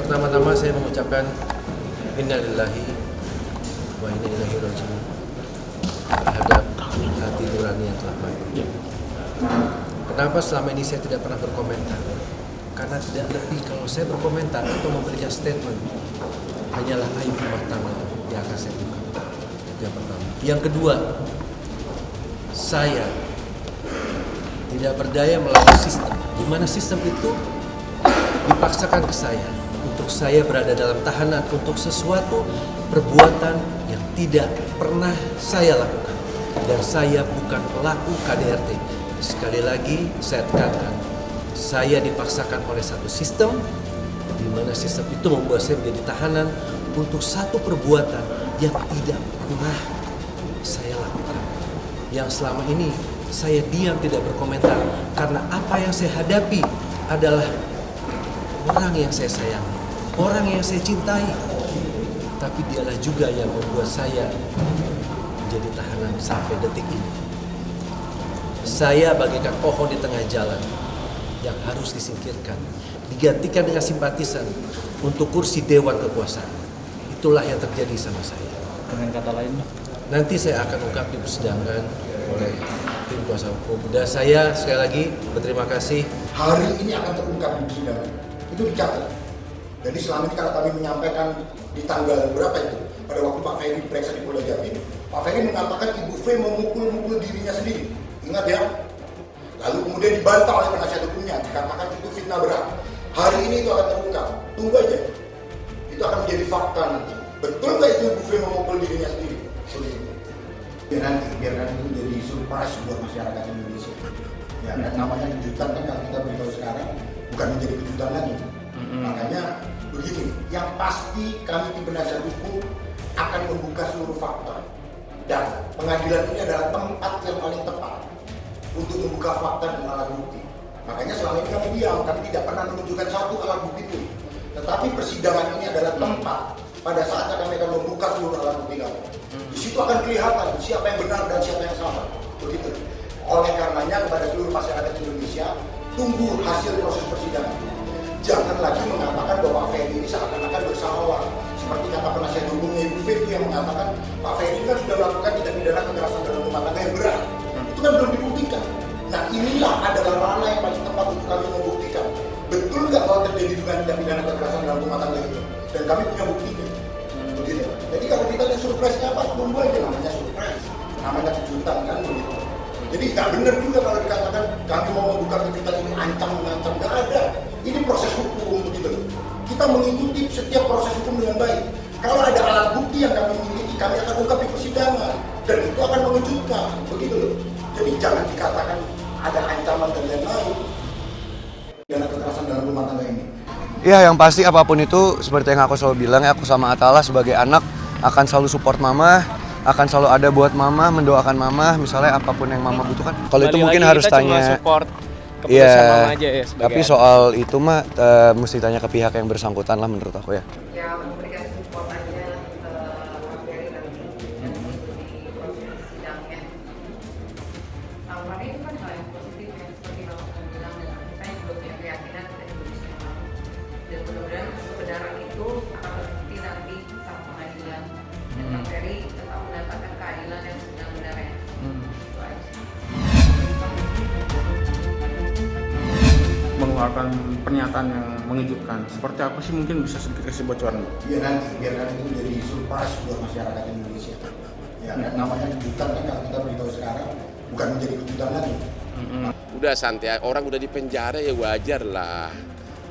Pertama-tama saya mengucapkan innalillahi wa inna ilaihi raji'un terhadap hati nurani yang telah mati. Kenapa selama ini saya tidak pernah berkomentar? Karena tidak lebih kalau saya berkomentar atau memberikan statement hanyalah aib rumah tangga yang akan saya buka. Yang pertama. Yang kedua, saya tidak berdaya melawan sistem. Di mana sistem itu dipaksakan ke saya untuk saya berada dalam tahanan untuk sesuatu perbuatan yang tidak pernah saya lakukan. Dan saya bukan pelaku KDRT. Sekali lagi saya tekankan, saya dipaksakan oleh satu sistem di mana sistem itu membuat saya menjadi tahanan untuk satu perbuatan yang tidak pernah saya lakukan. Yang selama ini saya diam tidak berkomentar karena apa yang saya hadapi adalah orang yang saya sayangi, orang yang saya cintai. Tapi dialah juga yang membuat saya menjadi tahanan sampai detik ini. Saya bagaikan pohon di tengah jalan yang harus disingkirkan, digantikan dengan simpatisan untuk kursi dewan kekuasaan. Itulah yang terjadi sama saya. Dengan kata lain, nanti saya akan ungkap di persidangan oleh tim kuasa hukum. Dan saya sekali lagi berterima kasih. Hari ini akan terungkap di persidangan. Itu dicatat. Jadi selama ini kalau kami menyampaikan di tanggal berapa itu, pada waktu Pak Ferry diperiksa di Polda Jatim, Pak Ferry mengatakan Ibu V memukul-mukul dirinya sendiri. Ingat ya? Lalu kemudian dibantah oleh penasihat hukumnya, dikatakan itu fitnah berat. Hari ini itu akan terungkap. Tunggu aja. Itu akan menjadi fakta nanti. Betul nggak itu Ibu V memukul dirinya sendiri? Biar nanti itu menjadi surprise buat masyarakat Indonesia. Ya, namanya kejutan kan kalau kita beritahu sekarang bukan menjadi kejutan lagi. Makanya begini, yang pasti kami di penasihat hukum akan membuka seluruh fakta. Dan pengadilan ini adalah tempat yang paling tepat untuk membuka fakta dan alat bukti. Makanya selama ini kami diam, kami tidak pernah menunjukkan satu alat bukti itu. Tetapi persidangan ini adalah tempat pada saatnya kami akan membuka seluruh alat bukti kami. Di situ akan kelihatan siapa yang benar dan siapa yang salah. Begitu. Oleh karenanya kepada seluruh masyarakat Indonesia, tunggu hasil proses persidangan. Jangan lagi mengatakan bahwa Pak Ferry ini seakan-akan bersalah. Seperti kata penasihat hukumnya Ibu V yang mengatakan Pak Ferry kan sudah melakukan tindak pidana kekerasan dalam rumah tangga yang berat. Itu kan belum dibuktikan. Nah inilah adalah ranah yang paling tepat untuk kami membuktikan. Betul nggak bahwa terjadi tindak pidana kekerasan dalam rumah tangga itu? Dan kami punya buktinya. Begitu. Jadi kalau kita lihat surprise-nya apa? Tunggu aja namanya surprise. Namanya kejutan kan begitu. Jadi nggak benar juga kalau dikatakan kami mau membuka kejutan ini ancam-ancam. Nggak ada. Ini proses hukum begitu. Kita mengikuti setiap proses hukum dengan baik. Kalau ada alat bukti yang kami miliki, kami akan ungkap di persidangan. Dan itu akan mengejutkan. Begitu loh. Jadi jangan dikatakan ada ancaman dan lain-lain. Pidana kekerasan dalam rumah tangga ini. Ya, yang pasti apapun itu seperti yang aku selalu bilang ya, aku sama Atala sebagai anak akan selalu support mama, akan selalu ada buat mama, mendoakan mama, misalnya apapun yang mama butuhkan. Kalau itu mungkin harus tanya. Iya, tapi soal itu mah mesti tanya ke pihak yang bersangkutan lah menurut aku ya. Ya memberikan support aja ke Pak Ferry nanti dan di proses sidangnya. Tahun ini kan hal yang positif ya, seperti yang kamu bilang, dan kita yang belum punya keyakinan kita Indonesia yang lalu. Dan mudah-mudahan kebenaran itu akan terbukti nanti saat pengadilan dan Pak Ferry tetap mendapatkan keadilan yang sebenar-benarnya. Itu aja. mengeluarkan pernyataan yang mengejutkan. Seperti apa sih, mungkin bisa sedikit kasih bocoran? Biar nanti itu menjadi surprise buat masyarakat Indonesia. Ya, namanya kejutan kan kalau kita beritahu sekarang bukan menjadi kejutan lagi. Udah santai, orang udah di penjara ya wajar lah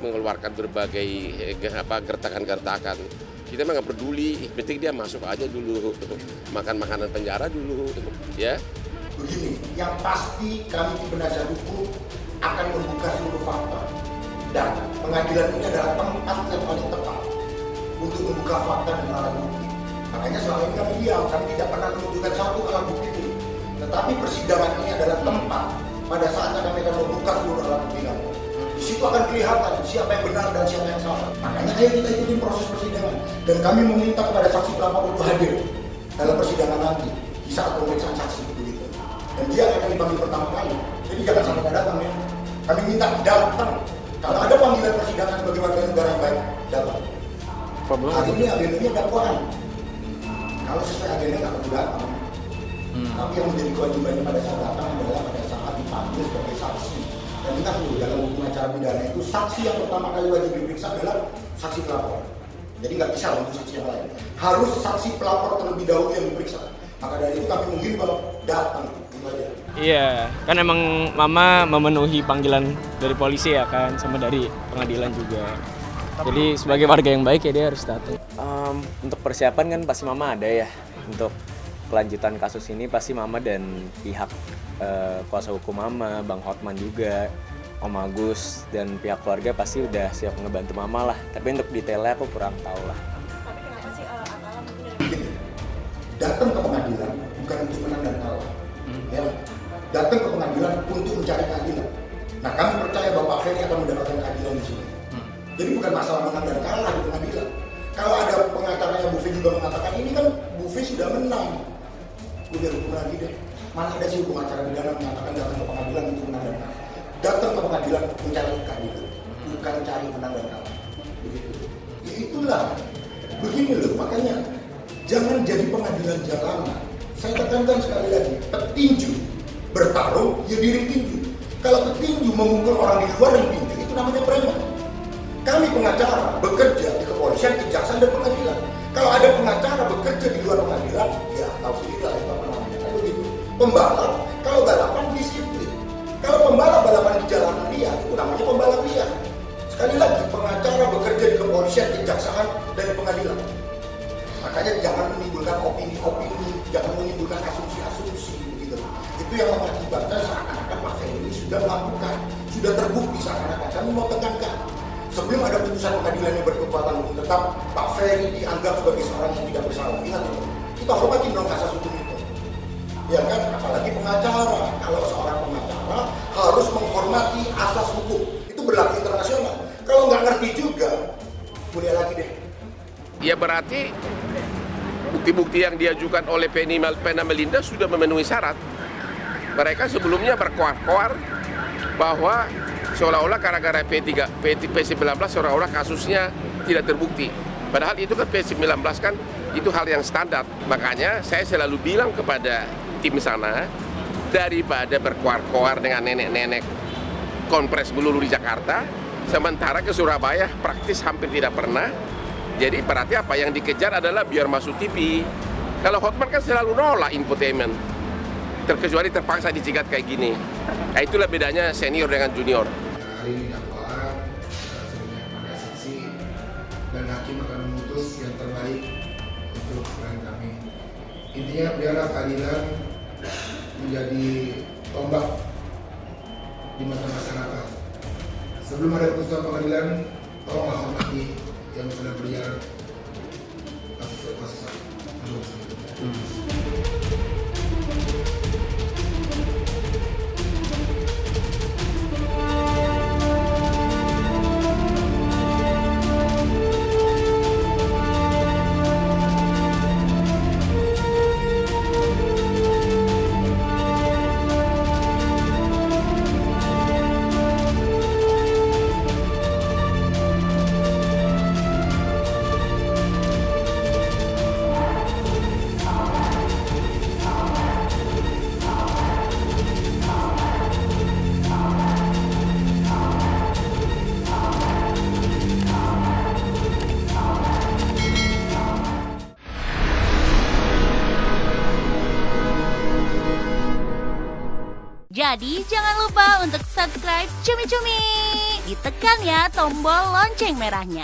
mengeluarkan berbagai gertakan-gertakan. Kita emang nggak peduli, penting dia masuk aja dulu, makan makanan penjara dulu, ya. Begini, yang pasti kami di penasihat hukum akan membuka seluruh fakta dan pengadilan ini adalah tempat yang paling tepat untuk membuka fakta dan alat bukti. Makanya selama ini kami diam, kami tidak pernah menunjukkan satu alat bukti itu. Tetapi persidangan ini adalah tempat pada saatnya kami akan membuka seluruh alat bukti kami. Di situ akan kelihatan siapa yang benar dan siapa yang salah. Makanya ayo kita ikutin proses persidangan dan kami meminta kepada saksi pelapor untuk hadir dalam persidangan nanti di saat pemeriksaan saksi begitu. Dan dia akan dipanggil pertama kali. Jadi jangan sampai tidak datang ya. Kami minta datang. Kalau ada panggilan persidangan sebagai warga negara yang baik, datang. Problem Hari ini agendanya dakwaan. Kalau sesuai agenda nggak perlu datang. Tapi yang menjadi kewajibannya pada saat datang adalah pada saat dipanggil sebagai saksi. Dan ingat dulu, dalam hukum acara pidana itu saksi yang pertama kali wajib diperiksa adalah saksi pelapor. Jadi nggak bisa untuk saksi yang lain. Harus saksi pelapor terlebih dahulu yang diperiksa. Maka dari itu kami menghimbau datang, itu aja. Iya, kan emang mama memenuhi panggilan dari polisi ya kan, sama dari pengadilan juga. Jadi sebagai warga yang baik ya dia harus datang. Untuk persiapan kan pasti mama ada ya. Untuk kelanjutan kasus ini pasti mama dan pihak kuasa hukum mama, Bang Hotman juga, Om Agus dan pihak keluarga pasti udah siap ngebantu mama lah. Tapi untuk detailnya aku kurang tahu lah. Tapi kenapa sih Atala mungkin Begini, datang ke pengadilan bukan untuk menang dan kalah. Ya, datang ke pengadilan untuk mencari keadilan. Nah, kami percaya Bapak Ferry akan mendapatkan keadilan di sini. Jadi bukan masalah menang dan kalah di pengadilan. Kalau ada pengacaranya Bu Fe juga mengatakan ini kan Bu Fe sudah menang. Udah hukum lagi deh. Mana ada sih hukum acara pidana mengatakan datang ke pengadilan untuk menang dan kalah. Datang ke pengadilan mencari keadilan, bukan cari menang dan kalah. Begitu. Ya itulah. Begini loh, makanya jangan jadi pengadilan jalanan. Saya tekankan sekali lagi, petinju bertarung ya diri tinju. Kalau petinju memukul orang di luar yang tinju itu namanya preman. Kami pengacara bekerja di kepolisian, kejaksaan dan pengadilan. Kalau ada pengacara bekerja di luar pengadilan, ya tahu sendiri lah itu apa namanya. Kan begitu. Pembalap kalau balapan disiplin. Kalau pembalap balapan di jalanan liar itu namanya pembalap liar. Sekali lagi pengacara bekerja di kepolisian, kejaksaan dan pengadilan. Makanya jangan menimbulkan opini-opini, jangan menimbulkan asumsi-asumsi gitu. Itu yang mengakibatkan seakan-akan Pak Ferry sudah melakukan, sudah terbukti seakan-akan. Kami mau tekankan. Sebelum ada putusan pengadilan yang berkekuatan hukum tetap, Pak Ferry dianggap sebagai seorang yang tidak bersalah. Ingat itu, kita hormati dong asas hukum itu. Ya kan, apalagi pengacara. Kalau seorang pengacara harus menghormati asas hukum. Itu berlaku internasional. Kalau nggak ngerti juga, boleh lagi deh. Ya berarti bukti-bukti yang diajukan oleh Pena Melinda sudah memenuhi syarat. Mereka sebelumnya berkoar-koar bahwa seolah-olah gara-gara P19 seolah-olah kasusnya tidak terbukti. Padahal itu kan P19 kan itu hal yang standar. Makanya saya selalu bilang kepada tim sana, daripada berkoar-koar dengan nenek-nenek kompres melulu di Jakarta, sementara ke Surabaya praktis hampir tidak pernah. Jadi berarti apa yang dikejar adalah biar masuk TV. Kalau Hotman kan selalu nolak infotainment, terkecuali terpaksa dicegat kayak gini. Nah, itulah bedanya senior dengan junior. Hari ini dakwaan sebenarnya pada saksi dan hakim akan memutus yang terbaik untuk klien kami. Intinya biarlah keadilan menjadi tombak di mata masyarakat. Sebelum ada putusan pengadilan, tolonglah hormati yang sudah berjalan kasus Jadi jangan lupa untuk subscribe Cumi Cumi. Ditekan ya tombol lonceng merahnya.